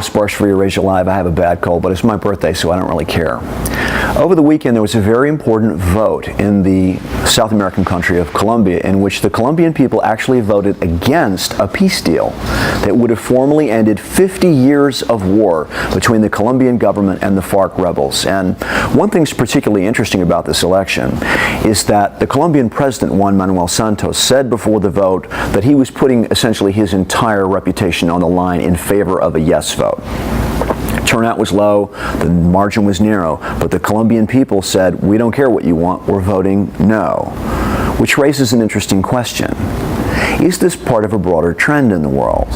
Will Sparks for Eurasia Live. I have a bad cold, but it's my birthday, so I don't really care. Over the weekend, there was a very important vote in the South American country of Colombia, in which the Colombian people actually voted against a peace deal that would have formally ended 50 years of war between the Colombian government and the FARC rebels. And one thing's particularly interesting about this election is that the Colombian president, Juan Manuel Santos, said before the vote that he was putting essentially his entire reputation on the line in favor of a yes vote. Turnout was low, the margin was narrow, but the Colombian people said, we don't care what you want, we're voting no. Which raises an interesting question. Is this part of a broader trend in the world?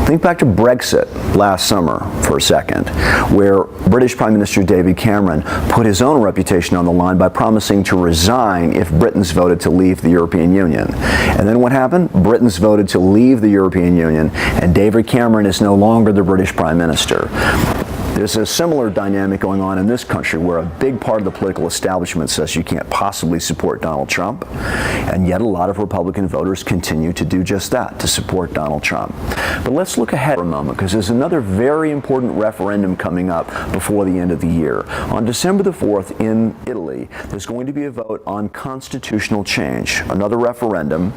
Think back to Brexit last summer for a second, where British Prime Minister David Cameron put his own reputation on the line by promising to resign if Britons voted to leave the European Union. And then what happened? Britons voted to leave the European Union, and David Cameron is no longer the British Prime Minister. There's a similar dynamic going on in this country where a big part of the political establishment says you can't possibly support Donald Trump, and yet a lot of Republican voters continue to do just that, to support Donald Trump. But let's look ahead for a moment, because there's another very important referendum coming up before the end of the year. On December the 4th in Italy, there's going to be a vote on constitutional change, another referendum.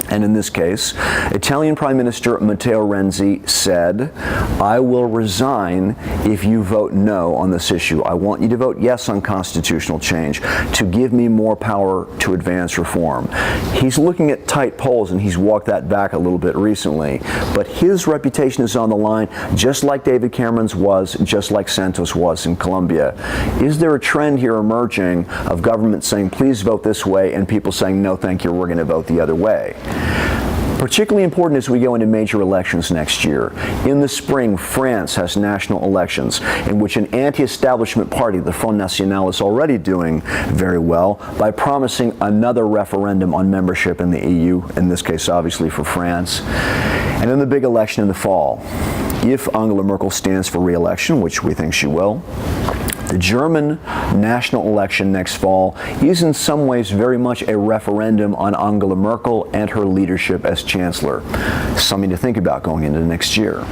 And in this case, Italian Prime Minister Matteo Renzi said, I will resign if you vote no on this issue. I want you to vote yes on constitutional change to give me more power to advance reform. He's looking at tight polls, and he's walked that back a little bit recently. But his reputation is on the line, just like David Cameron's was, just like Santos was in Colombia. Is there a trend here emerging of government saying, please vote this way, and people saying, no, thank you, we're going to vote the other way? Particularly important as we go into major elections next year. In the spring, France has national elections in which an anti-establishment party, the Front National, is already doing very well by promising another referendum on membership in the EU, in this case obviously for France. And then the big election in the fall. If Angela Merkel stands for re-election, which we think she will, the German national election next fall is in some ways very much a referendum on Angela Merkel and her leadership as chancellor. Something to think about going into next year.